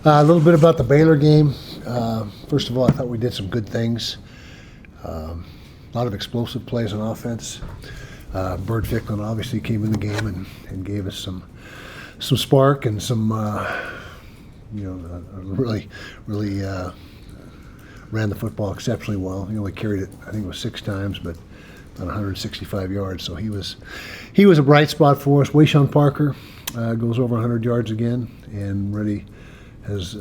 A little bit about the Baylor game. First of all, I thought we did some good things. A lot of explosive plays on offense. Bird Ficklin obviously came in the game and gave us some spark and some, really ran the football exceptionally well. He only carried it, I think it was 6 times, but on 165 yards. So he was a bright spot for us. Wayshawn Parker goes over 100 yards again and really has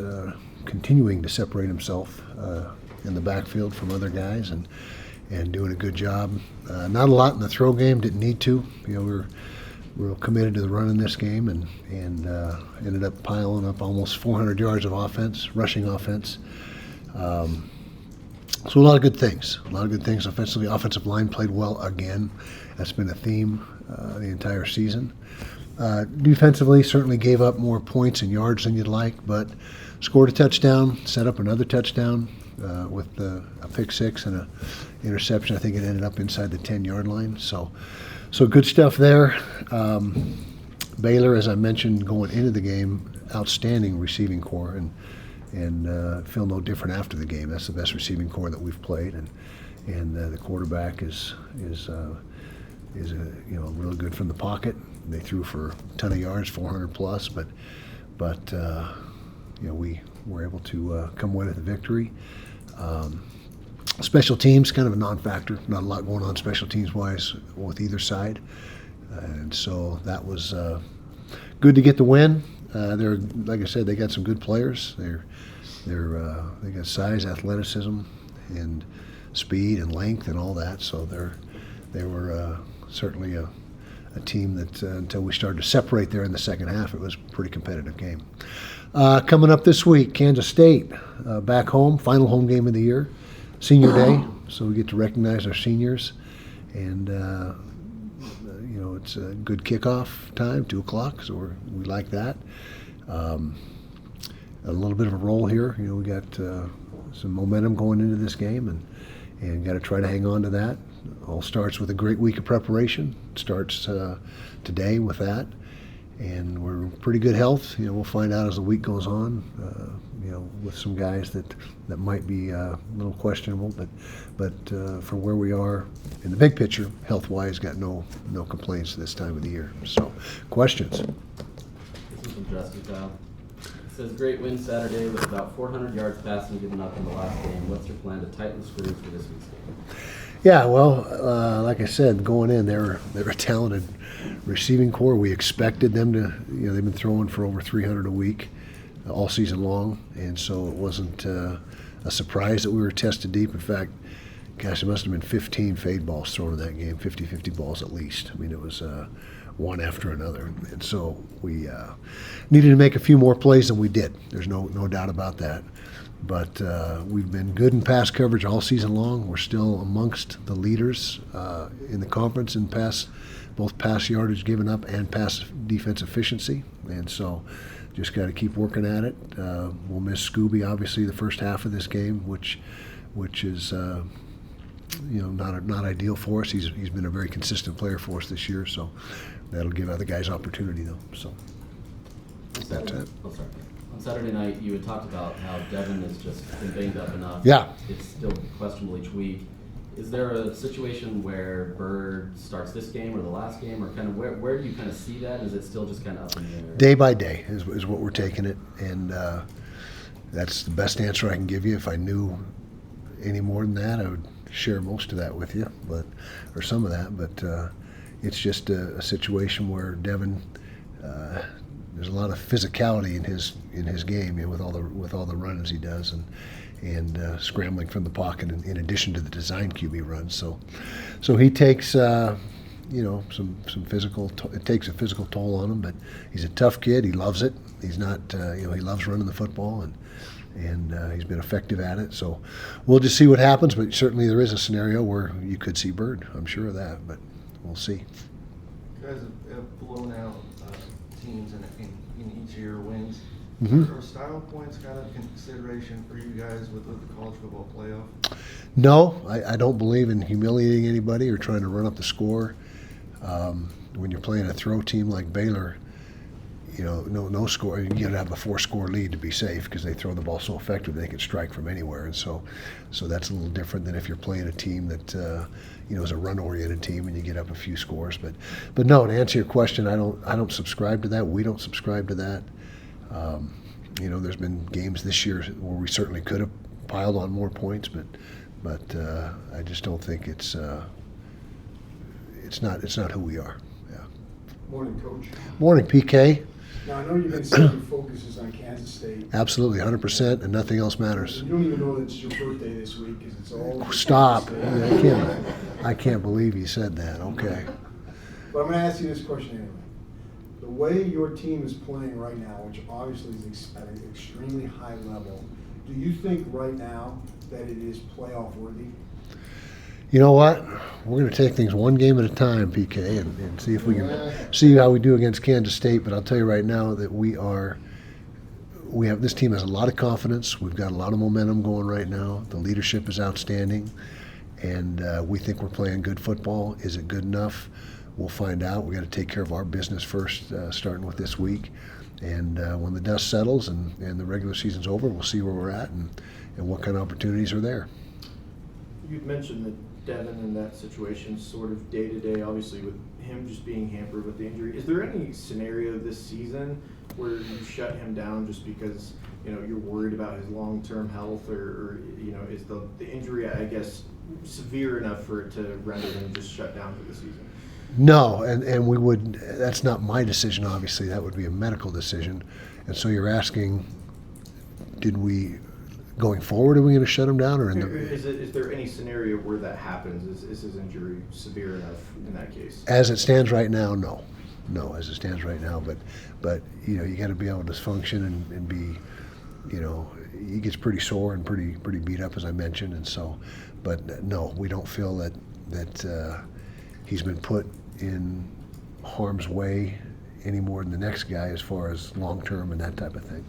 continuing to separate himself in the backfield from other guys and doing a good job. Not a lot in the throw game, didn't need to. We were committed to the run in this game and ended up piling up almost 400 yards of offense, rushing offense. So a lot of good things offensively. Offensive line played well again. That's been a theme the entire season. Defensively, certainly gave up more points and yards than you'd like, but scored a touchdown, set up another touchdown with a pick six and an interception. I think it ended up inside the 10-yard line. So good stuff there. Baylor, as I mentioned, going into the game, outstanding receiving corps, and feel no different after the game. That's the best receiving corps that we've played, and the quarterback is really good from the pocket. They threw for a ton of yards, 400 plus, but we were able to come away with the victory. Special teams, kind of a non-factor. Not a lot going on special teams wise with either side, and so that was good to get the win. They're, like I said, they got some good players. They got size, athleticism, and speed and length and all that. So they were certainly a team that until we started to separate there in the second half, it was a pretty competitive game. Coming up this week, Kansas State back home, final home game of the year, Senior Day. So we get to recognize our seniors, and it's a good kickoff time, 2:00. So we like that. A little bit of a roll here. We got some momentum going into this game, and got to try to hang on to that. All starts with a great week of preparation. Starts today with that, and we're in pretty good health. We'll find out as the week goes on. With some guys that might be a little questionable, but for where we are in the big picture, health-wise, got no complaints this time of the year. So, questions? This is from Jessica. It says, great win Saturday with about 400 yards passing given up in the last game. What's your plan to tighten the screws for this week's game? Yeah, well, like I said, going in, they're a talented receiving corps. We expected them to, they've been throwing for over 300 a week all season long, and so it wasn't a surprise that we were tested deep. In fact, gosh, it must have been 15 fade balls thrown in that game, 50 balls at least. I mean, it was one after another, and so we needed to make a few more plays than we did. There's no doubt about that. But we've been good in pass coverage all season long. We're still amongst the leaders in the conference in both pass yardage given up and pass defense efficiency, and so just got to keep working at it. We'll miss Scooby obviously the first half of this game, which is not ideal for us. He's been a very consistent player for us this year, so that'll give other guys opportunity though. So that's it. On Saturday night, you had talked about how Devin has just been banged up enough. Yeah. It's still questionable each week. Is there a situation where Bird starts this game or the last game, or kind of where do you kind of see that? Is it still just kind of up in the air? Day by day is what we're taking it, and that's the best answer I can give you. If I knew any more than that, I would share most of that with you, or some of that. But it's just a situation where Devin, there's a lot of physicality in his game, with all the runs he does, and scrambling from the pocket in addition to the design QB runs. So he takes some physical. It takes a physical toll on him, but he's a tough kid. He loves it. He's not he loves running the football, and he's been effective at it. So we'll just see what happens. But certainly there is a scenario where you could see Bird. I'm sure of that, but we'll see. You guys have blown out teams in each of your wins. Mm-hmm. Are style points kind of consideration for you guys with the college football playoff? No, I don't believe in humiliating anybody or trying to run up the score. When you're playing a throw team like Baylor, no score. You got to have a 4-score lead to be safe because they throw the ball so effective they can strike from anywhere, and so that's a little different than if you're playing a team that is a run-oriented team and you get up a few scores. But no, to answer your question, I don't subscribe to that. We don't subscribe to that. There's been games this year where we certainly could have piled on more points, but I just don't think it's not who we are. Yeah. Morning, Coach. Morning, PK. Now, I know you've been saying your focus is on Kansas State. Absolutely, 100%, and nothing else matters. You don't even know that it's your birthday this week because it's all. Stop! Kansas State. I can't believe you said that. Okay. But I'm going to ask you this question anyway. The way your team is playing right now, which obviously is at an extremely high level, do you think right now that it is playoff worthy? You know what? We're going to take things one game at a time, PK, and see if we can see how we do against Kansas State. But I'll tell you right now that this team has a lot of confidence. We've got a lot of momentum going right now. The leadership is outstanding, and we think we're playing good football. Is it good enough? We'll find out. We got to take care of our business first, starting with this week. And when the dust settles and the regular season's over, we'll see where we're at and what kind of opportunities are there. You'd mentioned that Devin in that situation, sort of day to day, obviously with him just being hampered with the injury. Is there any scenario this season where you shut him down just because you're worried about his long-term health, or is the injury, I guess, severe enough for it to render him just shut down for the season? No, and we would. That's not my decision. Obviously, that would be a medical decision. And so you're asking, going forward, are we going to shut him down, or is there any scenario where that happens? Is his injury severe enough in that case? As it stands right now, no. As it stands right now, but you got to be able to function and be, he gets pretty sore and pretty beat up, as I mentioned, and so, but no, we don't feel that he's been put in harm's way any more than the next guy as far as long term and that type of thing.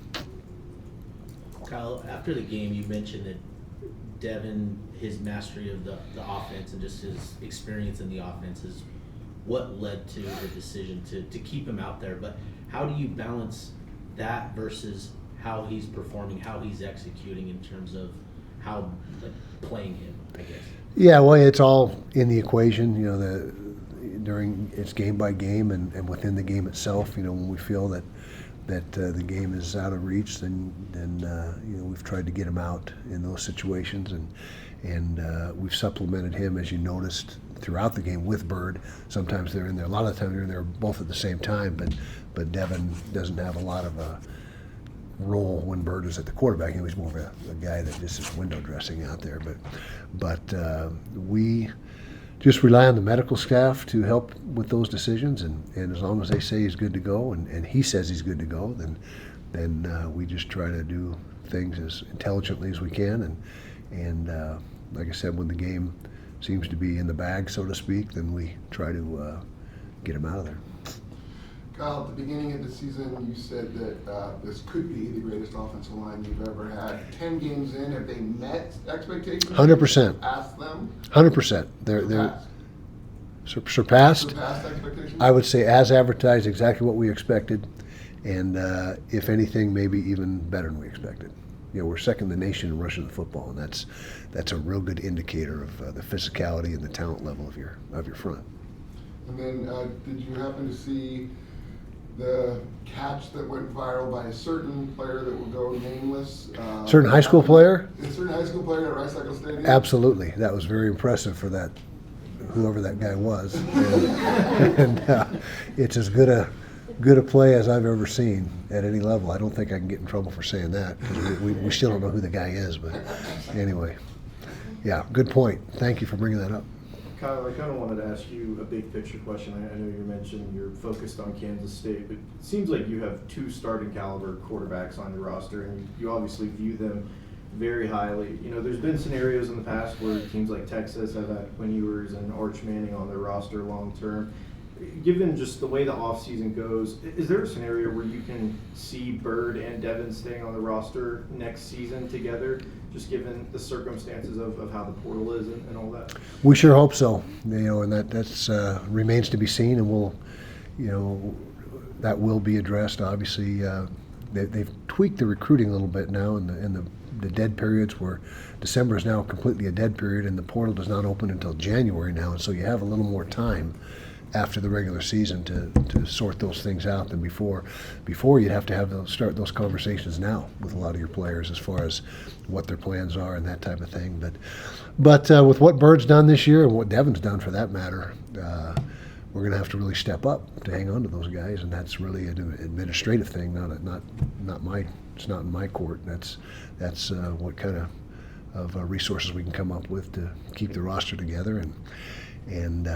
Kyle, after the game, you mentioned that Devin, his mastery of the offense and just his experience in the offense is what led to the decision to keep him out there. But how do you balance that versus how he's performing, how he's executing in terms of how playing him, I guess? Yeah, well, it's all in the equation. It's game by game and within the game itself. When we feel that the game is out of reach, then we've tried to get him out in those situations, and we've supplemented him, as you noticed, throughout the game with Bird. Sometimes they're in there. A lot of the time they're in there both at the same time, but Devin doesn't have a lot of a role when Bird is at the quarterback. He's more of a guy that just is window dressing out there. But we just rely on the medical staff to help with those decisions, and as long as they say he's good to go and he says he's good to go, then we just try to do things as intelligently as we can, and like I said, when the game seems to be in the bag, so to speak, then we try to get him out of there. Kyle, at the beginning of the season, you said that this could be the greatest offensive line you've ever had. 10 games in, have they met expectations? 100%. Asked them? 100%. They're surpassed. Surpassed expectations? I would say as advertised, exactly what we expected, and if anything, maybe even better than we expected. We're second in the nation in rushing the football, and that's a real good indicator of the physicality and the talent level of your front. And then, did you happen to see the catch that went viral by a certain player that will go nameless? Certain high school player? A certain high school player at Rice Cycle Stadium? Absolutely. That was very impressive for that, whoever that guy was. And it's as good a play as I've ever seen at any level. I don't think I can get in trouble for saying that because we still don't know who the guy is. But anyway, yeah, good point. Thank you for bringing that up. Kyle, I kind of wanted to ask you a big picture question. I know you mentioned you're focused on Kansas State, but it seems like you have two starting caliber quarterbacks on your roster, and you obviously view them very highly. There's been scenarios in the past where teams like Texas have had Quinn Ewers and Arch Manning on their roster long term. Given just the way the offseason goes, is there a scenario where you can see Bird and Devin staying on the roster next season together, just given the circumstances of how the portal is and all that? We sure hope so. And that's remains to be seen, and we'll, that will be addressed. Obviously, they've tweaked the recruiting a little bit now in the dead periods where December is now completely a dead period and the portal does not open until January now, and so you have a little more time after the regular season to sort those things out than before. Before, you'd have to start those conversations now with a lot of your players as far as what their plans are and that type of thing. But with what Bird's done this year and what Devin's done for that matter, we're going to have to really step up to hang on to those guys, and that's really an administrative thing, it's not in my court. That's what kind of resources we can come up with to keep the roster together and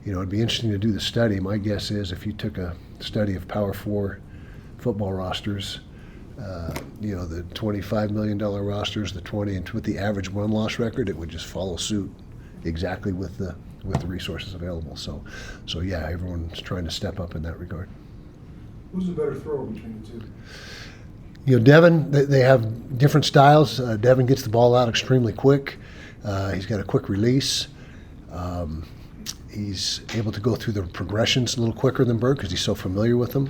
it'd be interesting to do the study. My guess is if you took a study of Power 4 football rosters, the $25 million rosters, the 20, and with the average win-loss record, it would just follow suit exactly with the resources available. So yeah, everyone's trying to step up in that regard. Who's a better thrower between the two? Devin, they have different styles. Devin gets the ball out extremely quick. He's got a quick release. He's able to go through the progressions a little quicker than Bird because he's so familiar with them.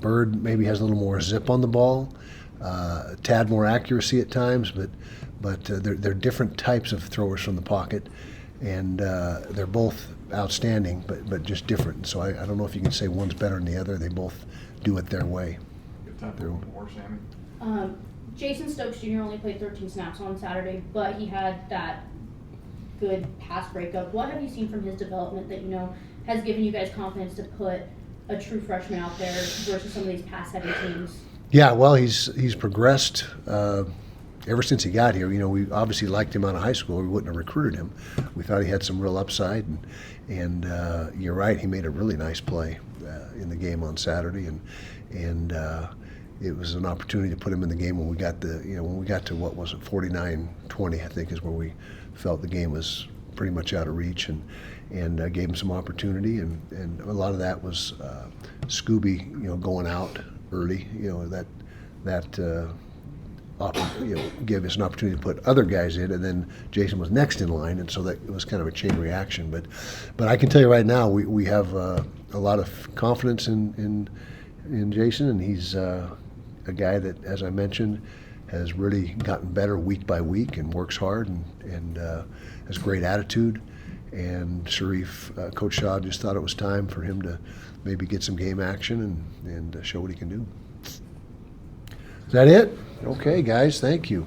Bird maybe has a little more zip on the ball, a tad more accuracy at times, but they're different types of throwers from the pocket, and they're both outstanding, but just different. So I don't know if you can say one's better than the other. They both do it their way. Good time for one more, Sammy. Jason Stokes Jr. only played 13 snaps on Saturday, but he had that good pass breakup. What have you seen from his development that has given you guys confidence to put a true freshman out there versus some of these pass-heavy teams? Yeah, well, he's progressed ever since he got here. We obviously liked him out of high school. We wouldn't have recruited him. We thought he had some real upside, and you're right. He made a really nice play in the game on Saturday, and it was an opportunity to put him in the game when we got to what was it, 49-20, I think, is where we felt the game was pretty much out of reach, and gave him some opportunity, and a lot of that was Scooby, going out early, gave us an opportunity to put other guys in, and then Jason was next in line, and so that it was kind of a chain reaction. But I can tell you right now, we have a lot of confidence in Jason, and he's a guy that, as I mentioned, has really gotten better week by week and works hard and has great attitude. And Sharif, Coach Shaw just thought it was time for him to maybe get some game action and show what he can do. Is that it? Okay, guys, thank you.